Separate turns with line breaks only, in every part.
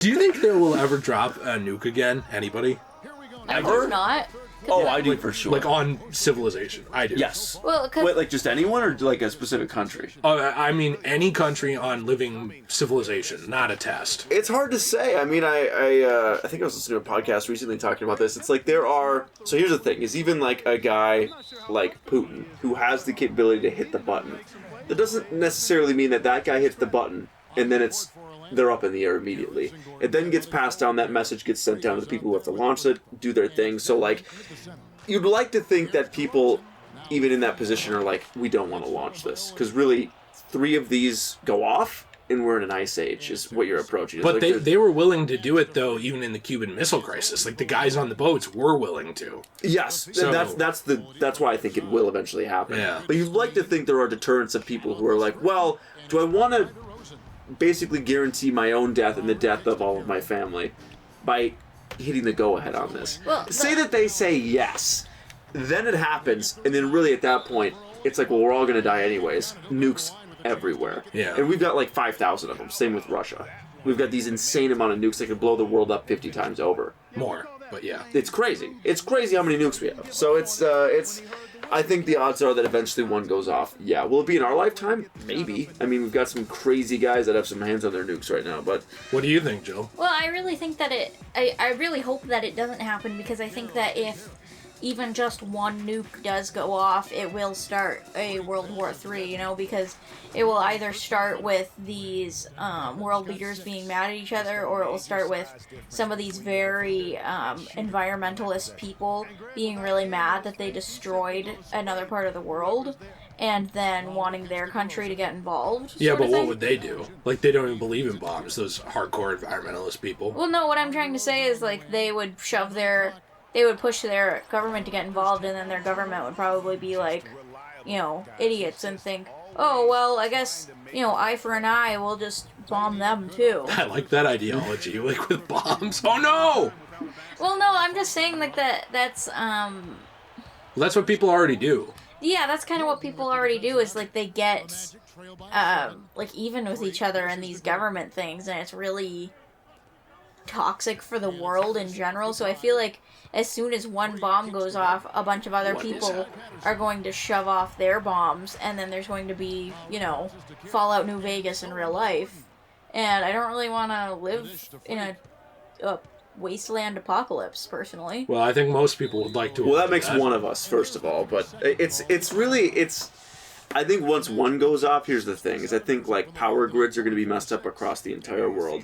Do you think they will ever drop a nuke again? Anybody?
I hope not.
Oh, I do for sure.
Like on civilization, I do.
Yes.
Well,
Wait, like just anyone or like a specific country?
I mean, any country on living civilization, not a test.
It's hard to say. I mean, I think I was listening to a podcast recently talking about this. It's like there are... So here's the thing, is even like a guy like Putin, who has the capability to hit the button, that doesn't necessarily mean that that guy hits the button and then they're up in the air immediately. It then gets passed down, that message gets sent down to the people who have to launch it, do their thing. So, like, you'd like to think that people, even in that position, are like, we don't want to launch this. Because really, 3 of these go off, and we're in an ice age, is what you're approaching.
But
like
they were willing to do it, though, even in the Cuban Missile Crisis. Like, the guys on the boats were willing to.
Yes,
So,
and that's why I think it will eventually happen.
Yeah.
But you'd like to think there are deterrents of people who are like, well, do I want to basically guarantee my own death and the death of all of my family by hitting the go-ahead on this?
Well,
say that they say yes, then it happens, and then really at that point, it's like, well, we're all going to die anyways. Nukes everywhere.
Yeah.
And we've got like 5,000 of them. Same with Russia. We've got these insane amount of nukes that could blow the world up 50 times over.
More, but yeah.
It's crazy. It's crazy how many nukes we have. So it's I think the odds are that eventually one goes off. Yeah. Will it be in our lifetime? Maybe. I mean, we've got some crazy guys that have some hands on their nukes right now, but...
What do you think, Jill?
Well, I really think that I really hope that it doesn't happen, because I think that if even just one nuke does go off, it will start a World War III, because it will either start with these world leaders being mad at each other, or it will start with some of these very environmentalist people being really mad that they destroyed another part of the world, and then wanting their country to get involved.
Yeah, but what would they do? Like, they don't even believe in bombs, those hardcore environmentalist people.
Well, no, what I'm trying to say is, like, they would push their government to get involved, and then their government would probably be like, idiots, and think, oh, well, I guess, eye for an eye, we'll just bomb them too.
I like that ideology, like with bombs. Oh no!
Well, no, I'm just saying, like, that's
That's what people already do.
Yeah, that's kind of what people already do, is, like, they get, like, even with each other in these government things, and it's really toxic for the world in general. So I feel like as soon as one bomb goes off, a bunch of other people are going to shove off their bombs, and then there's going to be, Fallout New Vegas in real life. And I don't really want to live in a wasteland apocalypse, personally.
Well, I think most people would like to.
Well, that makes one of us, first of all, but it's really I think once one goes off, here's the thing, is I think, like, power grids are going to be messed up across the entire world.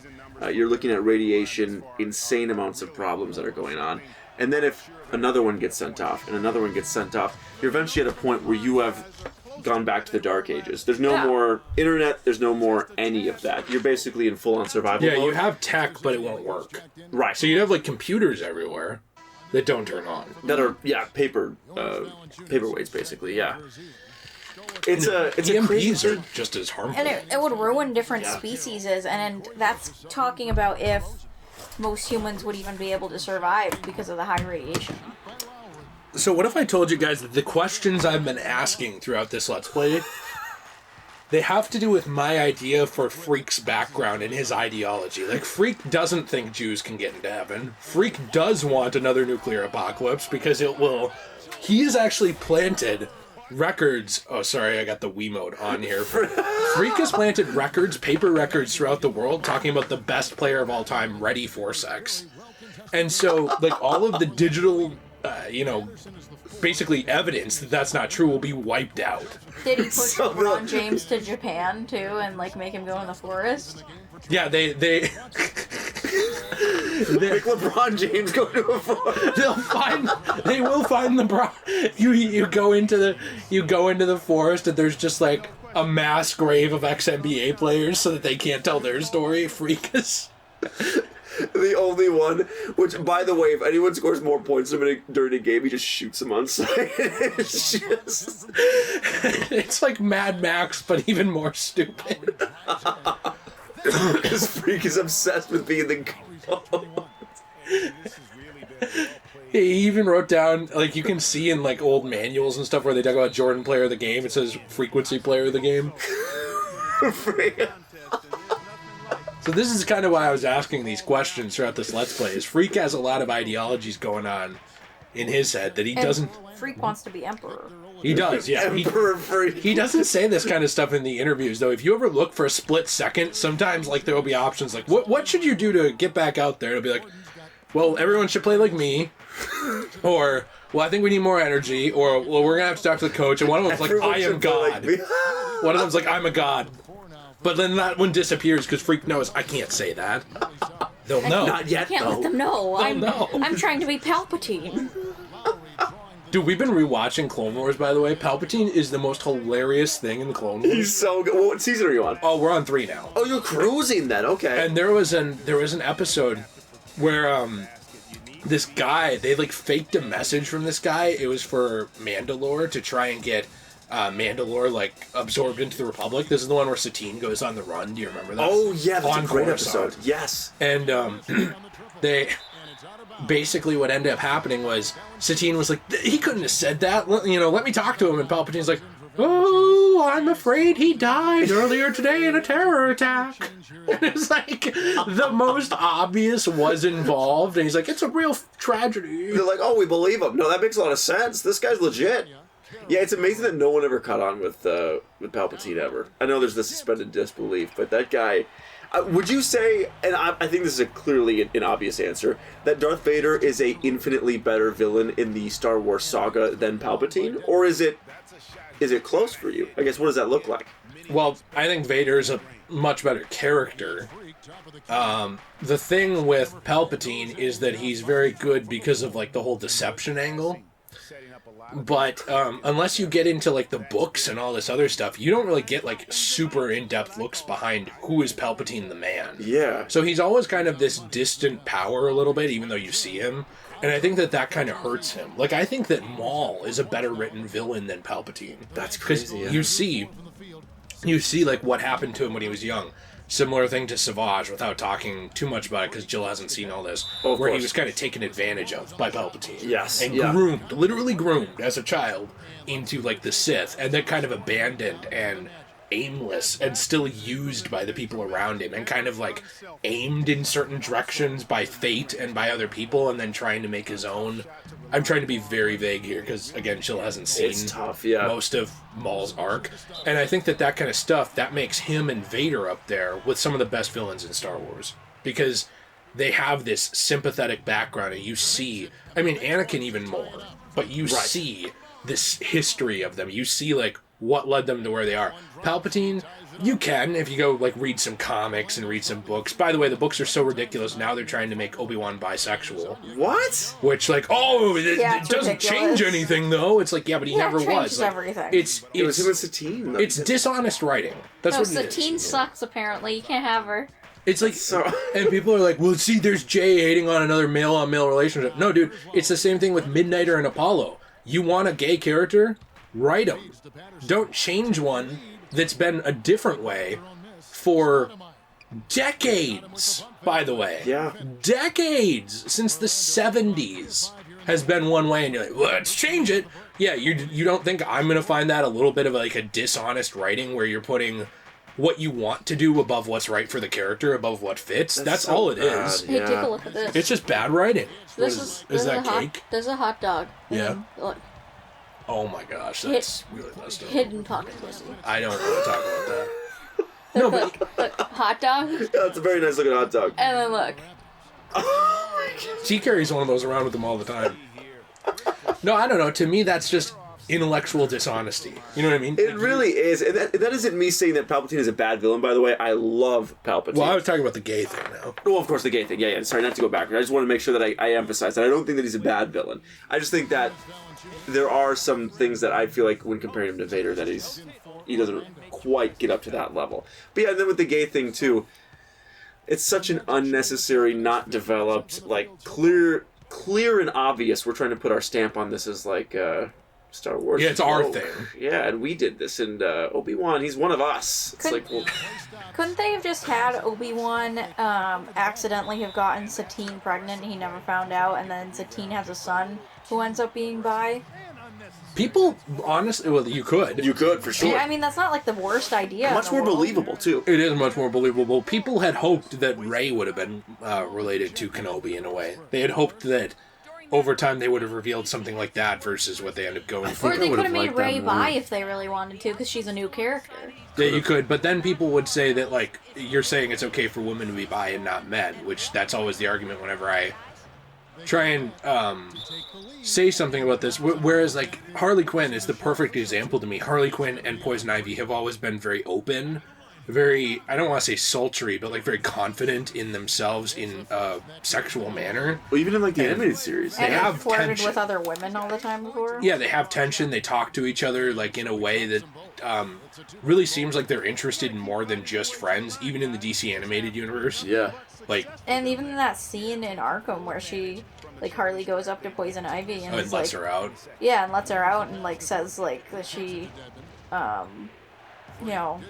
You're looking at radiation, insane amounts of problems that are going on. And then if another one gets sent off, and another one gets sent off, you're eventually at a point where you have gone back to the dark ages. There's no more internet, there's no more any of that. You're basically in full-on survival mode.
You have tech, but it won't work.
Right.
So you'd have, like, computers everywhere that don't turn on.
That are, paperweights, basically, yeah. It's a
EMPs
crazy...
are just as harmful.
And it would ruin different species, and that's talking about if most humans would even be able to survive because of the high radiation.
So what if I told you guys that the questions I've been asking throughout this Let's Play, they have to do with my idea for Freq's background and his ideology. Like, Freq doesn't think Jews can get into heaven. Freq does want another nuclear apocalypse because it will... He's actually planted records... Oh, sorry, I got the Wiimote on here. Freq has planted records, paper records throughout the world, talking about the best player of all time, Ready for Sex. And so, like, all of the digital... basically evidence that that's not true will be wiped out.
Did he push LeBron James to Japan, too, and, like, make him go in the forest?
Yeah, they
Make LeBron James go to a forest.
They will find the you go into the forest, and there's just, like, a mass grave of ex-NBA players so that they can't tell their story. Freakus.
The only one, which, by the way, if anyone scores more points during a game, he just shoots them on sight.
It's like Mad Max, but even more stupid.
Because Freq is obsessed with being the GOAT.
He even wrote down, like, you can see in, like, old manuals and stuff where they talk about Jordan player of the game, it says frequency player of the game. So this is kind of why I was asking these questions throughout this Let's Play. Is Freq has a lot of ideologies going on in his head that he doesn't...
Freq wants to be emperor.
He does, yeah.
Emperor Freq.
He doesn't say this kind of stuff in the interviews, though. If you ever look for a split second, sometimes like there will be options like, what should you do to get back out there? It'll be like, well, everyone should play like me. Or, well, I think we need more energy. Or, well, we're going to have to talk to the coach. And one of them's like,
Everyone
I am
should play
God.
like me.
One of them's like, I'm a God. But then that one disappears because Freq knows, I can't say that. They'll know.
Not yet,
I can't
though.
let them know.
know.
I'm trying to be Palpatine.
Dude, we've been rewatching Clone Wars, by the way. Palpatine is the most hilarious thing in the Clone Wars.
He's so good. Well, what season are you on?
Oh, we're on 3 now.
Oh, you're cruising then. Okay.
And there was an episode where this guy, they like faked a message from this guy. It was for Mandalore to try and get Mandalore like absorbed into the Republic. This is the one where Satine goes on the run. Do you remember that?
Oh yeah, that's
On
a great
Coruscant.
episode. Yes.
And they basically what ended up happening was Satine was like, he couldn't have said that. Let me talk to him. And Palpatine's like, oh, I'm afraid he died earlier today in a terror attack. And it's like the most obvious was involved. And he's like, it's a real tragedy.
They're like, oh, we believe him. No, that makes a lot of sense. This guy's legit. Yeah, it's amazing that no one ever caught on with Palpatine ever. I know there's the suspended disbelief, but that guy... would you say, and I think this is clearly an obvious answer, that Darth Vader is a infinitely better villain in the Star Wars saga than Palpatine? Or is it close for you? I guess, what does that look like?
Well, I think Vader's a much better character. The thing with Palpatine is that he's very good because of like the whole deception angle. But unless you get into like the books and all this other stuff, you don't really get like super in-depth looks behind who is Palpatine the man.
Yeah.
So he's always kind of this distant power a little bit, even though you see him. And I think that kind of hurts him. Like, I think that Maul is a better written villain than Palpatine.
That's crazy, yeah.
You see like what happened to him when he was young. Similar thing to Savage, without talking too much about it, because Jill hasn't seen all this,
of
where
course.
he was kind of taken advantage of by Palpatine.
Yes,
And
yeah.
literally groomed as a child into, like, the Sith, and then kind of abandoned and aimless and still used by the people around him, and kind of, like, aimed in certain directions by fate and by other people, and then trying to make his own. I'm trying to be very vague here, because, again, Jill hasn't seen
It's tough, yeah.
most of Maul's arc. And I think that kind of stuff, that makes him and Vader up there with some of the best villains in Star Wars. Because they have this sympathetic background, and you see... I mean, Anakin even more. But you see this history of them. You see, like, what led them to where they are. Palpatine... You can, if you go, like, read some comics and read some books. By the way, the books are so ridiculous, now they're trying to make Obi-Wan bisexual.
What?
Which, like, it doesn't
ridiculous.
change anything, though. It's like, yeah, but he never
it
was.
changes
Like,
everything.
It was him and Satine.
It's dishonest writing. That's
No,
what it is.
Satine sucks, apparently. You can't have her.
It's like,
So-
and people are like, well, see, there's Jay hating on another male-on-male relationship. No, dude, it's the same thing with Midnighter and Apollo. You want a gay character? Write him. Don't change one that's been a different way for decades, by the way.
Yeah.
Decades! Since the 70s has been one way, and you're like, let's change it. Yeah, you don't think I'm going to find that a little bit of like a dishonest writing where you're putting what you want to do above what's right for the character, above what fits? That's
so
all it
bad.
is.
Hey,
Yeah.
take a look at this.
It's just bad writing.
this
What
is
is that
a hot,
cake?
There's a hot dog.
Yeah.
And look,
Oh my gosh, that's really messed up.
hidden pocket pussy.
I don't want to talk about that. No, but
Look, hot dog, and
Yeah, that's a very nice looking hot dog.
then look.
T carries one of those around with him all the time. No, I don't know. To me, that's just intellectual dishonesty. You know what I mean?
It really is. And that isn't me saying that Palpatine is a bad villain, by the way. I love Palpatine.
Well, I was talking about the gay thing now.
Well, of course, the gay thing. Yeah. Sorry, not to go backwards. I just want to make sure that I emphasize that. I don't think that he's a bad villain. I just think that there are some things that I feel like when comparing him to Vader that he doesn't quite get up to that level. But yeah, and then with the gay thing too, it's such an unnecessary, not developed, like clear and obvious. We're trying to put our stamp on this as like Star Wars.
Yeah, it's our
woke.
thing.
Yeah, and we did this, and Obi-Wan, he's one of us. It's like, well,
Couldn't they have just had Obi-Wan accidentally have gotten Satine pregnant and he never found out, and then Satine has a son who ends up being bi?
People, honestly, well, you could.
You could, for sure.
Yeah, I mean, that's not like the worst idea.
Much
in the
more
world.
believable, too.
It is much more believable. People had hoped that Rey would have been related to Kenobi in a way. They had hoped that over time they would have revealed something like that versus what they ended up going for.
Or they
I
could
would've
have made
liked that
Rey
more.
bi if they really wanted to, because she's a new character.
Yeah, you could, but then people would say that, like, you're saying it's okay for women to be bi and not men, which that's always the argument whenever I try and say something about this. Whereas, like, Harley Quinn is the perfect example to me. Harley Quinn and Poison Ivy have always been very open, very, I don't want to say sultry, but, like, very confident in themselves in a sexual manner.
Well, even in, like, the animated series.
And
have
they flirted
tension.
with other women all the time before.
Yeah, they have tension. They talk to each other, like, in a way that really seems like they're interested in more than just friends, even in the DC animated universe.
Yeah.
Like,
And even in that scene in Arkham where she, like, Harley goes up to Poison Ivy and is
lets
like,
her out.
yeah, and lets her out and, like, says, like, that she, you know,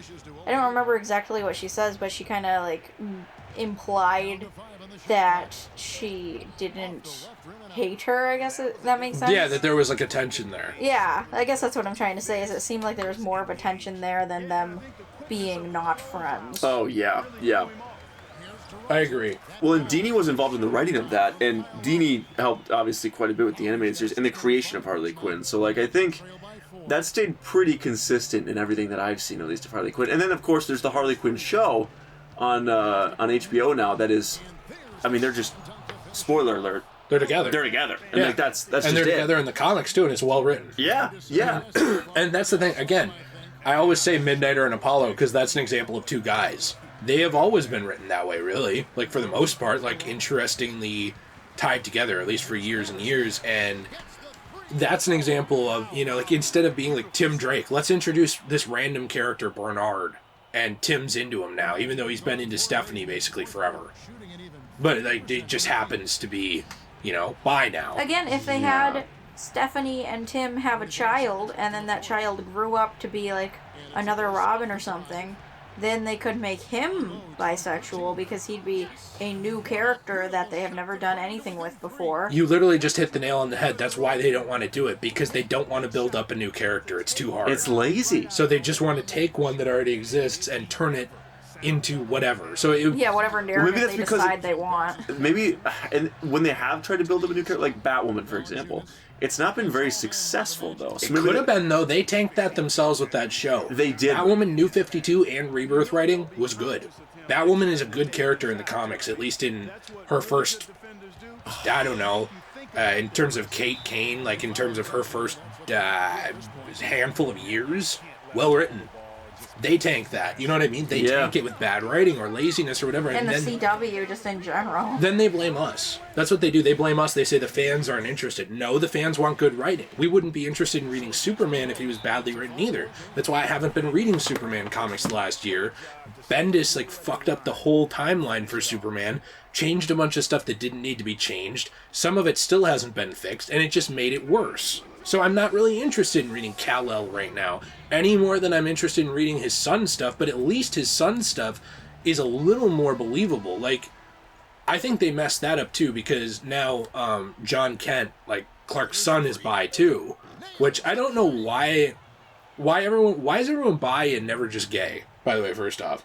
I don't remember exactly what she says, but she kind of, like, implied that she didn't hate her, I guess that makes sense.
Yeah, that there was, like, a tension there.
Yeah, I guess that's what I'm trying to say, is it seemed like there was more of a tension there than them being not friends.
Oh, yeah. Yeah.
I agree.
Well, and Dini was involved in the writing of that, and Dini helped, obviously, quite a bit with the animated series and the creation of Harley Quinn. So, like, I think that stayed pretty consistent in everything that I've seen, at least, of Harley Quinn. And then, of course, there's the Harley Quinn show on HBO now that is, I mean, they're just, spoiler alert,
They're together.
they're together. And, like, that's
and
just
they're
it.
together in the comics, too, and it's well written.
Yeah, yeah.
And that's the thing, again, I always say Midnighter and Apollo because that's an example of two guys. They have always been written that way, really. Like, for the most part, like, interestingly tied together, at least for years and years. And that's an example of, you know, like, instead of being like Tim Drake, let's introduce this random character, Bernard, and Tim's into him now, even though he's been into Stephanie basically forever. But, like, it just happens to be, you know, bi now.
Again, if they had Stephanie and Tim have a child, and then that child grew up to be, like, another Robin or something, then they could make him bisexual because he'd be a new character that they have never done anything with before.
You literally just hit the nail on the head. That's why they don't want to do it, because they don't want to build up a new character. It's too hard.
It's lazy.
So they just want to take one that already exists and turn it into whatever. So
Yeah, whatever narrative
that's
they
because
decide they want.
Maybe, and when they have tried to build up a new character, like Batwoman, for example, it's not been very successful, though. So
it could have been, though. They tanked that themselves with that show.
They did.
Batwoman New 52 and Rebirth writing was good. Batwoman is a good character in the comics, at least in her first, I don't know, in terms of Kate Kane, like in terms of her first handful of years. Well written. They tank that. You know what I mean? They tank it with bad writing or laziness or whatever.
And the
then,
CW, just in general.
Then they blame us. That's what they do. They blame us. They say the fans aren't interested. No, the fans want good writing. We wouldn't be interested in reading Superman if he was badly written either. That's why I haven't been reading Superman comics the last year. Bendis, like, fucked up the whole timeline for Superman, changed a bunch of stuff that didn't need to be changed. Some of it still hasn't been fixed, and it just made it worse. So I'm not really interested in reading Kal-El right now, any more than I'm interested in reading his son's stuff, but at least his son's stuff is a little more believable. Like, I think they messed that up too, because now John Kent, like, Clark's son, is bi too, which I don't know why is everyone bi and never just gay, by the way, first off?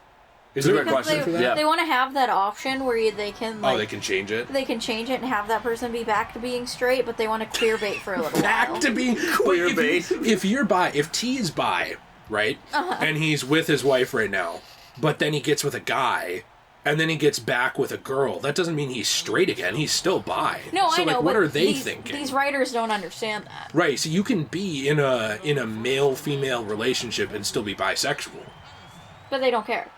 Is there a
Because
question for that?
they want to have that option where they can, like...
Oh, they can change it?
They can change it and have that person be back to being straight, but they want to queer bait for a little while.
Back to being
Queer bait.
If you're bi, if T is bi, right, and he's with his wife right now, but then he gets with a guy, and then he gets back with a girl, that doesn't mean he's straight again. He's still bi.
No,
so,
I know,
like, what
but
are they
these,
thinking?
These writers don't understand that.
Right, so you can be in a male-female relationship and still be bisexual.
But they don't care.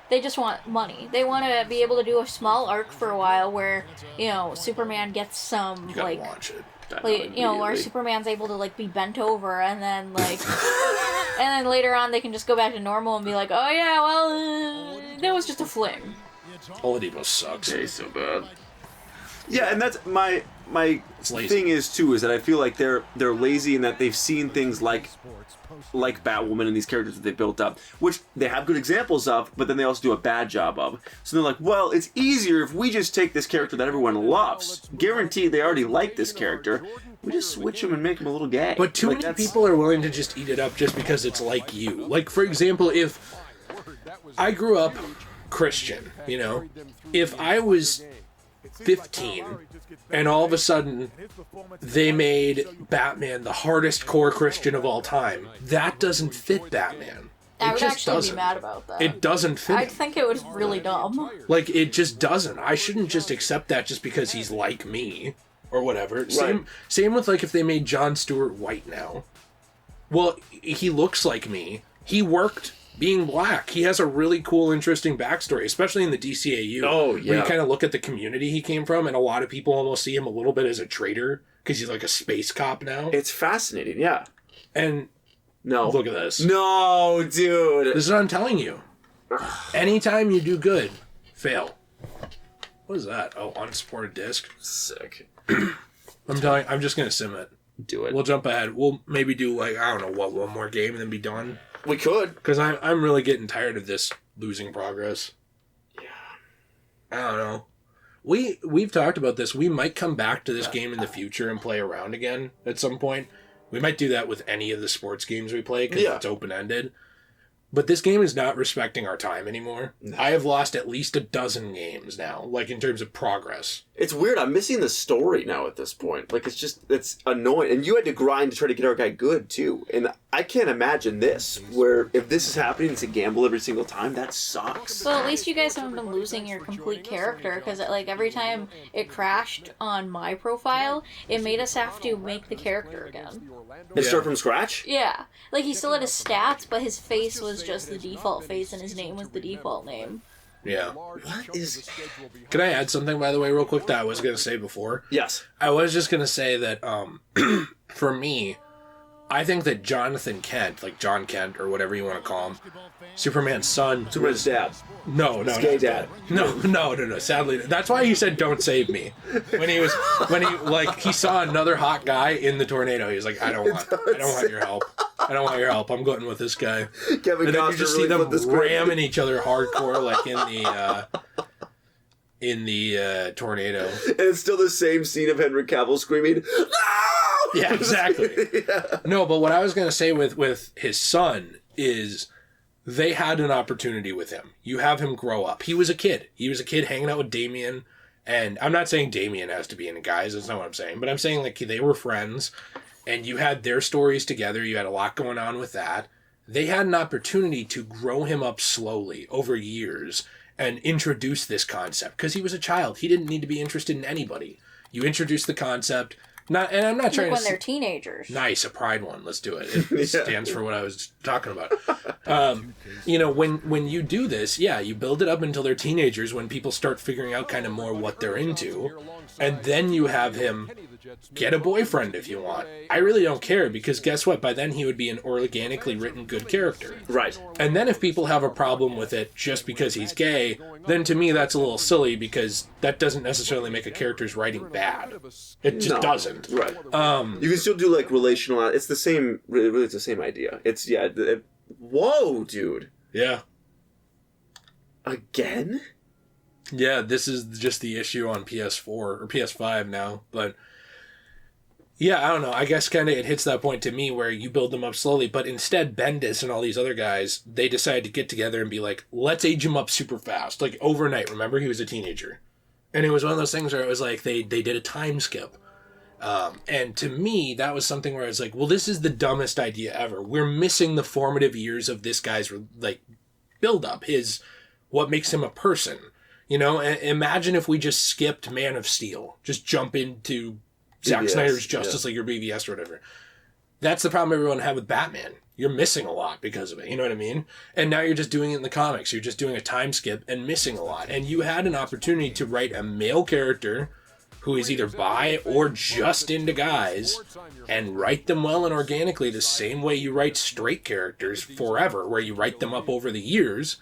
They just want money. They want to be able to do a small arc for a while where, you know, Superman gets some,
You gotta
like...
watch it.
Like, you know, where Superman's able to, like, be bent over, and then, like... and then later on they can just go back to normal and be like, oh yeah, well, that was just a fling.
Oladipo sucks.
Yeah, he's so bad. Yeah, and that's my
lazy.
thing is too, is that I feel like they're lazy in that they've seen things like Batwoman and these characters that they built up, which they have good examples of, but then they also do a bad job of. So they're like, well, it's easier if we just take this character that everyone loves. Guaranteed they already like this character.
We just switch him and make him a little gay.
But too many people are willing to just eat it up just because it's like you. Like, for example, if I grew up Christian, you know, if I was 15 and all of a sudden they made Batman the hardest core Christian of all time, that doesn't fit Batman.
I would
just
actually
doesn't.
be mad about that.
It doesn't fit.
I think it was really dumb.
Like, it just doesn't. I shouldn't just accept that just because he's like me or whatever.
Right.
Same with, like, if they made Jon Stewart white now. Well, he looks like me. He worked being black. He has a really cool, interesting backstory, especially in the DCAU.
Oh, yeah.
Where you kind of look at the community he came from, and a lot of people almost see him a little bit as a traitor because he's like a space cop now.
It's fascinating, yeah.
And
No.
look at this.
No, dude.
This is what I'm telling you. Anytime you do good, fail. What is that? Oh, unsupported disc.
Sick.
I'm just gonna sim it.
Do it.
We'll jump ahead. We'll maybe do, like, I don't know what, one more game and then be done.
We could.
Because I'm really getting tired of this losing progress.
Yeah.
I don't know. We've talked about this. We might come back to this game in the future and play around again at some point. We might do that with any of the sports games we play because it's open-ended. But this game is not respecting our time anymore.
No.
I have lost at least a dozen games now, like in terms of progress.
It's weird. I'm missing the story now at this point. Like, it's annoying. And you had to grind to try to get our guy good, too. And I can't imagine this, where if this is happening, it's a gamble every single time. That sucks.
Well, at least you guys haven't been losing your complete character, because, like, every time it crashed on my profile, it made us have to make the character again.
And start from scratch?
Yeah. Like, he still had his stats, but his face was just the default face, and his name was the default name.
Yeah.
What is...
Can I add something, by the way, real quick, that I was going to say before?
Yes.
I was just going to say that, for me, I think that Jonathan Kent, like John Kent, or whatever you want to call him, Superman's son...
Superman's dad.
No.
Gay dad.
No. Sadly, that's why he said, "Don't save me." When he saw another hot guy in the tornado, he was like, I don't want your help. I don't want your help. I'm going with this guy.
Kevin
And then
Costner
you just
really
see them
flipped the script.
ramming each other hardcore, like in the tornado.
And it's still the same scene of Henry Cavill screaming, "No!"
Yeah, exactly.
Yeah.
No, but what I was going to say with his son is they had an opportunity with him. You have him grow up. He was a kid. He was a kid hanging out with Damian. And I'm not saying Damian has to be in it, guys. That's not what I'm saying. But I'm saying, like, they were friends. And you had their stories together. You had a lot going on with that. They had an opportunity to grow him up slowly over years and introduce this concept. Because he was a child. He didn't need to be interested in anybody. You introduce the concept... And I'm not trying
Like
to...
when they're teenagers.
Nice, a pride one. Let's do it. It stands for what I was talking about. When you do this, you build it up until they're teenagers when people start figuring out kind of more what they're into. And then you have him get a boyfriend if you want. I really don't care because guess what? By then he would be an organically written good character.
Right.
And then if people have a problem with it just because he's gay, then to me that's a little silly because that doesn't necessarily make a character's writing bad. It just doesn't.
Right. You can still do, like, relational... It's the same... Really, it's the same idea. It's, whoa, dude.
Yeah.
Again?
Yeah, this is just the issue on PS4 or PS5 now, but yeah, I don't know. I guess kind of it hits that point to me where you build them up slowly, but instead Bendis and all these other guys, they decided to get together and be like, let's age him up super fast, like overnight. Remember, he was a teenager, and it was one of those things where it was like they did a time skip. And to me, that was something where I was like, well, this is the dumbest idea ever. We're missing the formative years of this guy's like build up, what makes him a person. You know, imagine if we just skipped Man of Steel, just jump into Zack Snyder's Justice League or BVS or whatever. That's the problem everyone had with Batman. You're missing a lot because of it, you know what I mean? And now you're just doing it in the comics. You're just doing a time skip and missing a lot. And you had an opportunity to write a male character who is either bi or just into guys and write them well and organically the same way you write straight characters forever, where you write them up over the years.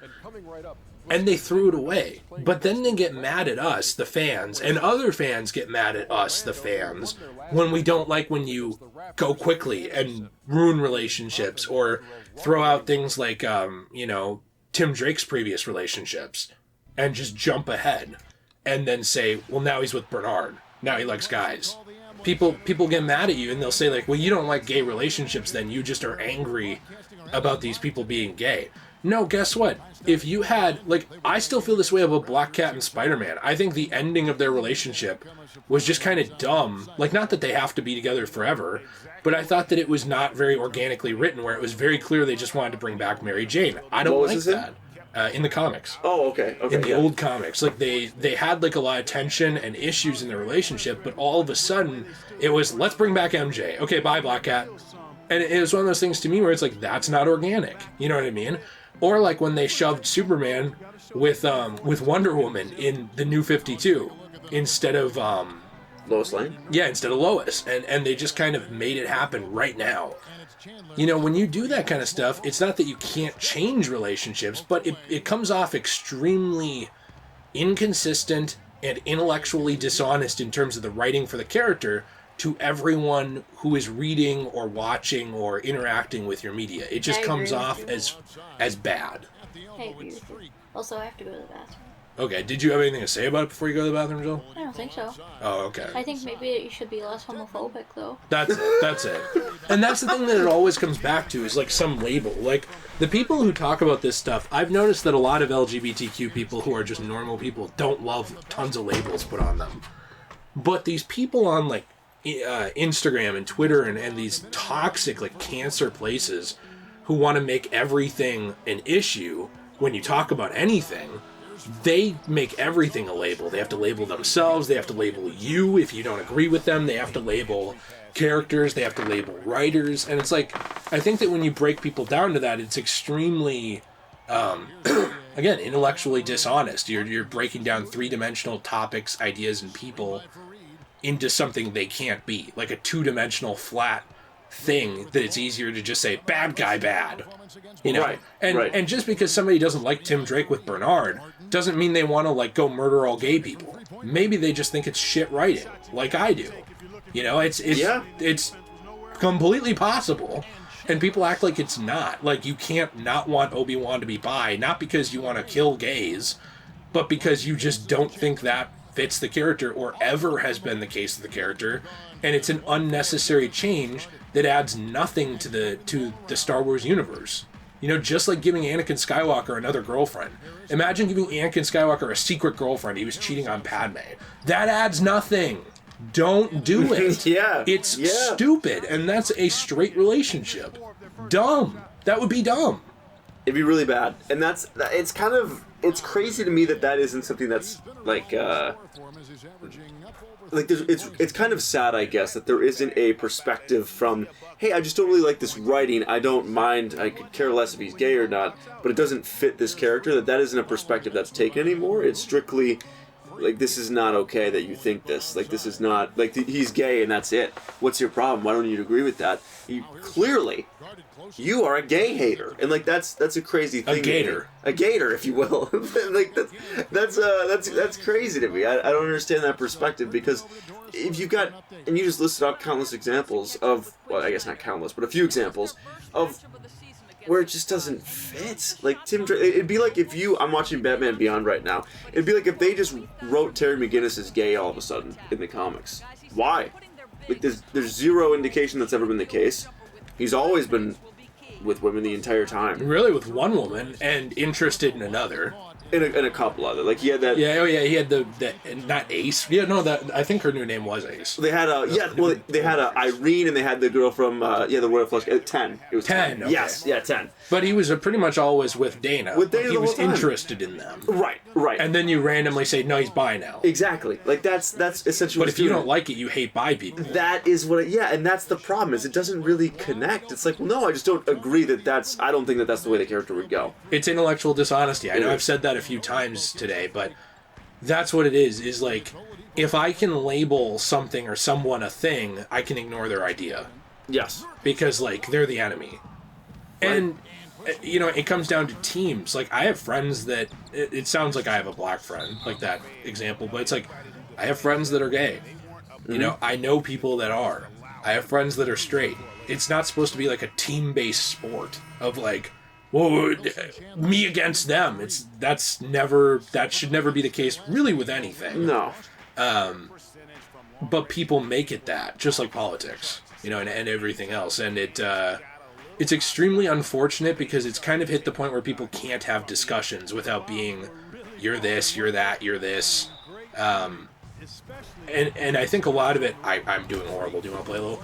And they threw it away. But then they get mad at us, the fans, and other fans get mad at us, the fans, when we don't like when you go quickly and ruin relationships or throw out things like, Tim Drake's previous relationships and just jump ahead and then say, well, now he's with Bernard. Now he likes guys. people get mad at you and they'll say like, well, you don't like gay relationships, then you just are angry about these people being gay. No, guess what? If you had, like, I still feel this way about Black Cat and Spider-Man. I think the ending of their relationship was just kind of dumb. Like, not that they have to be together forever, but I thought that it was not very organically written, where it was very clear they just wanted to bring back Mary Jane. I don't like that. In the comics.
Oh, okay.
In the old comics. Like, they had, like, a lot of tension and issues in their relationship, but all of a sudden, it was, let's bring back MJ. Okay, bye, Black Cat. And it was one of those things to me where it's like, that's not organic. You know what I mean? Or like when they shoved Superman with Wonder Woman in the New 52 instead of
Lois Lane?
Yeah, instead of Lois. And they just kind of made it happen right now. You know, when you do that kind of stuff, it's not that you can't change relationships, but it comes off extremely inconsistent and intellectually dishonest in terms of the writing for the character to everyone who is reading or watching or interacting with your media. It just comes off as bad.
I agree with you. Also, I have to go to the bathroom.
Okay, did you have anything to say about it before you go to the bathroom, Jill?
I don't think so.
Oh, okay.
I think maybe you should be less homophobic, though.
That's it. And that's the thing that it always comes back to, is like some label. Like, the people who talk about this stuff, I've noticed that a lot of LGBTQ people who are just normal people don't love tons of labels put on them. But these people on, like, Instagram and Twitter and these toxic, like, cancer places who want to make everything an issue when you talk about anything, they make everything a label. They have to label themselves, they have to label you if you don't agree with them, they have to label characters, they have to label writers, and it's like, I think that when you break people down to that, it's extremely again, intellectually dishonest. You're breaking down three-dimensional topics, ideas, and people into something they can't be, like a two-dimensional flat thing that it's easier to just say bad guy bad, you know.
Right,
and just because somebody doesn't like Tim Drake with Bernard doesn't mean they want to like go murder all gay people. Maybe they just think it's shit writing, like I do. You know, it's completely possible, and people act like it's not. Like, you can't not want Obi-Wan to be bi, not because you want to kill gays, but because you just don't think that fits the character or ever has been the case of the character, and it's an unnecessary change that adds nothing to the Star Wars universe. You know, just like giving Anakin Skywalker another girlfriend. Imagine giving Anakin Skywalker a secret girlfriend. He was cheating on Padme. That adds nothing. Don't do it. It's stupid, and that's a straight relationship. Dumb. That would be dumb.
It'd be really bad. And it's kind of, it's crazy to me that isn't something that's like it's kind of sad, I guess, that there isn't a perspective from, hey, I just don't really like this writing, I don't mind, I could care less if he's gay or not, but it doesn't fit this character, that isn't a perspective that's taken anymore. It's strictly like, this is not okay that you think this, like, this is not, like, he's gay and that's it. What's your problem? Why don't you agree with that? You are a gay hater, and like that's a crazy thing. A gator, if you will. Like that's crazy to me. I don't understand that perspective, because if you've got, and you just listed out countless examples of, well, I guess not countless, but a few examples of where it just doesn't fit. Like it'd be like if I'm watching Batman Beyond right now. It'd be like if they just wrote Terry McGinnis as gay all of a sudden in the comics. Why? Like there's zero indication that's ever been the case. He's always been with women the entire time.
Really, with one woman and interested in another.
And a couple other, like he had that.
Yeah, he had the not Ace. Yeah, no, that I think her new name was Ace.
They had they had Irene, and they had the girl from the Royal Flush. 10. It was 10.
Okay.
Yes, 10.
But he was pretty much always with Dana.
With Dana,
he was interested in them.
Right.
And then you randomly say, no, he's bi now.
Exactly. Like that's essentially.
But if you don't like it, you hate bi people.
That is what. And that's the problem. Is it doesn't really connect. It's like, well, no, I just don't agree that's. I don't think that's the way the character would go.
It's intellectual dishonesty. I know I've said that a few times today, but that's what it is like, if I can label something or someone a thing, I can ignore their idea.
Yes.
Because, like, they're the enemy. Right. And, you know, it comes down to teams. Like, I have friends that, it sounds like I have a black friend, like that example, but it's like, I have friends that are gay. Mm-hmm. You know, I know people that are. I have friends that are straight. It's not supposed to be like a team-based sport of, like, well, me against them. That should never be the case, really, with anything.
No.
But people make it that, just like politics, you know, and everything else. And it's extremely unfortunate because it's kind of hit the point where people can't have discussions without being, you're this, you're that, you're this. And I think a lot of it, I'm doing horrible. Do you want to play a little?